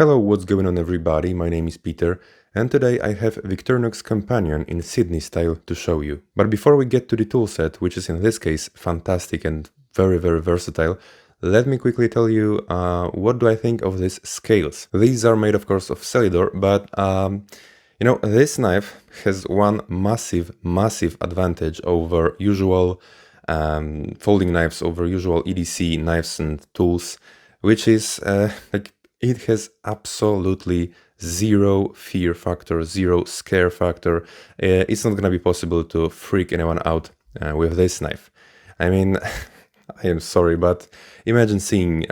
Hello, what's going on everybody? My name is Peter, and today I have Victorinox Companion in Sydney style to show you. But before we get to the toolset, which is in this case fantastic and very versatile, let me quickly tell you what do I think of these scales. These are made of course of Celidor, but you know, this knife has one massive advantage over usual folding knives, over usual EDC knives and tools, which is like it has absolutely zero fear factor, zero scare factor. It's not gonna be possible to freak anyone out with this knife. I mean, I am sorry, but imagine seeing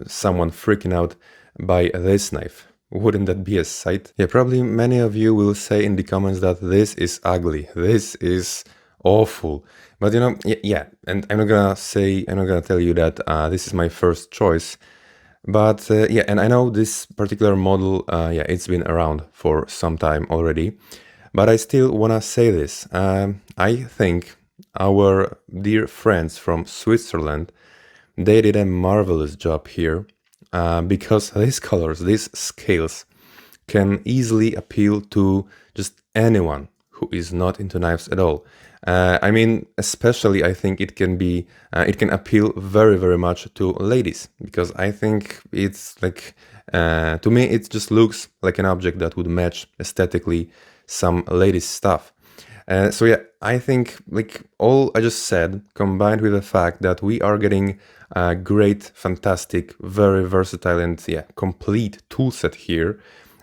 someone freaking out by this knife. Wouldn't that be a sight? Yeah, probably many of you will say in the comments that this is ugly, this is awful. But you know, yeah, and I'm not gonna tell you that this is my first choice. But yeah, and I know this particular model, yeah, it's been around for some time already, but I still wanna say this. I think our dear friends from Switzerland, they did a marvelous job here, because these colors, these scales, can easily appeal to just anyone who is not into knives at all. I mean, especially I think it can be, it can appeal very much to ladies, because I think it's like, to me, it just looks like an object that would match aesthetically some ladies stuff. So yeah, I think like all I just said, combined with the fact that we are getting a great, fantastic, very versatile and yeah, complete toolset here,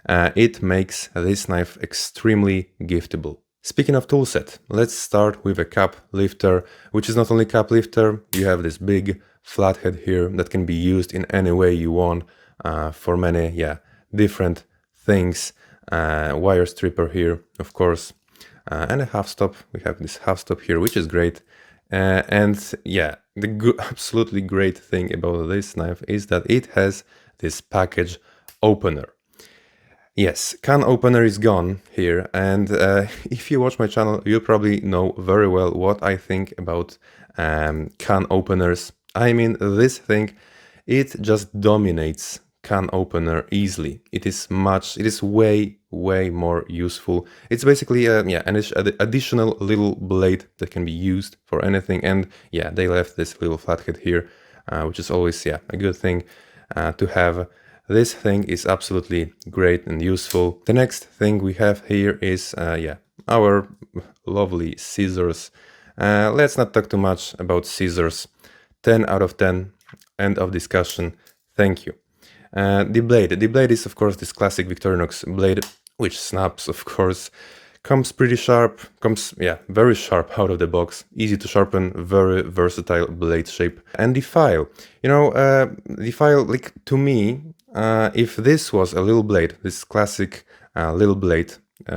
it makes this knife extremely giftable. Speaking of toolset, let's start with a cup lifter, which is not only cup lifter, you have this big flathead here that can be used in any way you want for many, yeah, different things. Wire stripper here, of course, and a half stop. We have this half stop here, which is great. And yeah, the absolutely great thing about this knife is that it has this package opener. Yes, can opener is gone here, and if you watch my channel, you probably know very well what I think about can openers. I mean, this thing, it just dominates can opener easily. It is way more useful. It's basically yeah, an additional little blade that can be used for anything, and yeah, they left this little flathead here, which is always, yeah, a good thing to have. This thing is absolutely great and useful. The next thing we have here is, yeah, our lovely scissors. Let's not talk too much about scissors. 10 out of 10, end of discussion, thank you. The blade is of course this classic Victorinox blade, which snaps, of course. Comes pretty sharp, comes, yeah, very sharp out of the box, easy to sharpen, very versatile blade shape. And the file, you know, the file, like, to me, if this was a little blade, this classic little blade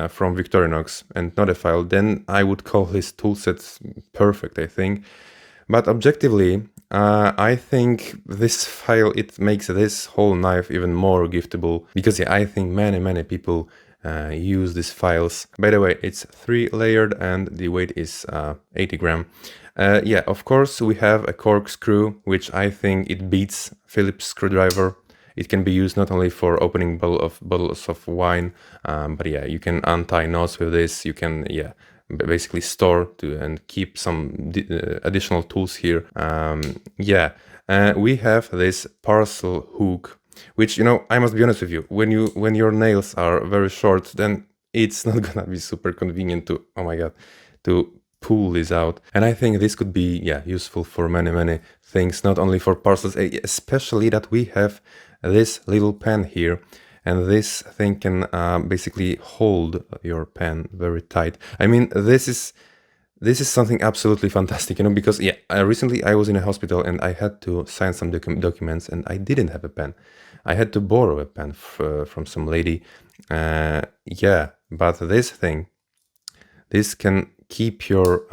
from Victorinox and not a file, then I would call this toolset perfect, I think. But objectively, I think this file, it makes this whole knife even more giftable, because yeah, I think many people use these files. By the way, it's 3-layered and the weight is 80 gram. Yeah, of course we have a corkscrew, which I think it beats Phillips screwdriver. It can be used not only for opening bottles of wine, but yeah, you can untie knots with this. You can, yeah, basically store and keep some additional tools here. Yeah, we have this parcel hook, which, you know, I must be honest with you, when your nails are very short, then it's not gonna be super convenient to, oh my god, to pull this out. And I think this could be, yeah, useful for many things, not only for parcels, especially that we have this little pen here, and this thing can basically hold your pen very tight. I mean, this is something absolutely fantastic, you know, because yeah, recently I was in a hospital and I had to sign some documents and I didn't have a pen. I had to borrow a pen from some lady. Yeah, but this thing, this can keep your,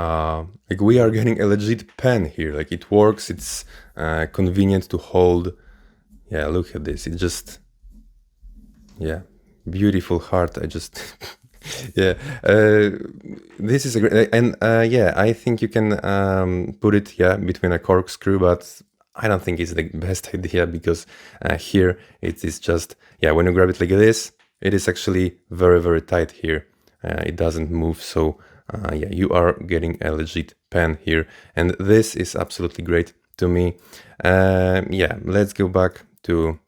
like, we are getting a legit pen here. Like, it works, it's convenient to hold. Yeah, look at this, it just, yeah, beautiful heart. I just yeah, this is a great, and yeah, I think you can put it, yeah, between a corkscrew, but I don't think it's the best idea, because here it is just, yeah, when you grab it like this, it is actually very, very tight here. It doesn't move, so yeah, you are getting a legit pen here, and this is absolutely great to me. Yeah, let's go back to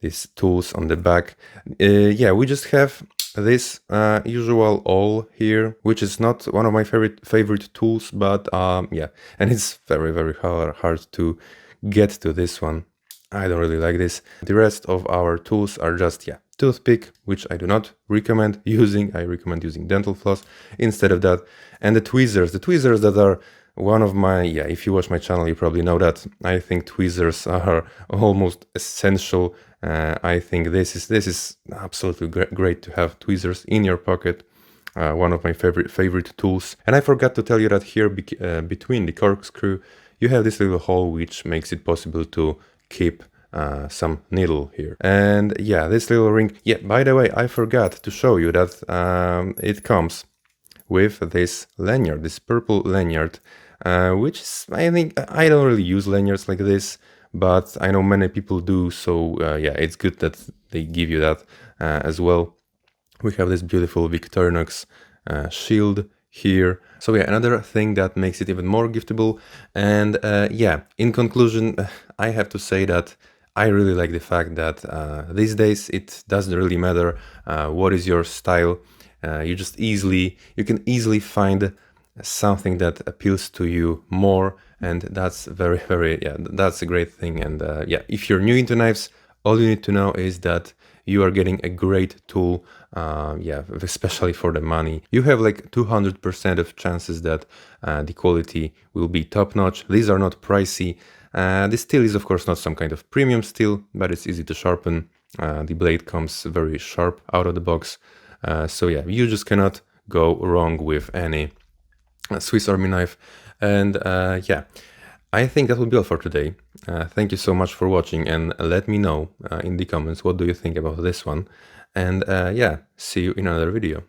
these tools on the back. Yeah, we just have this usual awl here, which is not one of my favorite tools, but yeah, and it's very, very hard to get to this one. I don't really like this. The rest of our tools are just, yeah, toothpick, which I do not recommend using. I recommend using dental floss instead of that. And the tweezers that are one of my, yeah, if you watch my channel, you probably know that I think tweezers are almost essential. I think this is absolutely great to have tweezers in your pocket. One of my favorite tools. And I forgot to tell you that here between the corkscrew, you have this little hole which makes it possible to keep some needle here. And yeah, this little ring. Yeah, by the way, I forgot to show you that it comes with this lanyard, this purple lanyard, which is, I think, I don't really use lanyards like this, but I know many people do, so yeah, it's good that they give you that as well. We have this beautiful Victorinox shield here. So yeah, another thing that makes it even more giftable. And yeah, in conclusion, I have to say that I really like the fact that these days it doesn't really matter what is your style. You can easily find something that appeals to you more, and that's very, very, yeah, that's a great thing. And yeah, if you're new into knives, all you need to know is that you are getting a great tool, yeah, especially for the money. You have like 200% of chances that the quality will be top-notch. These are not pricey. The steel is of course not some kind of premium steel, but it's easy to sharpen. The blade comes very sharp out of the box. So yeah, you just cannot go wrong with any Swiss Army knife. And yeah, I think that will be all for today. Thank you so much for watching, and let me know in the comments what do you think about this one. And yeah, see you in another video.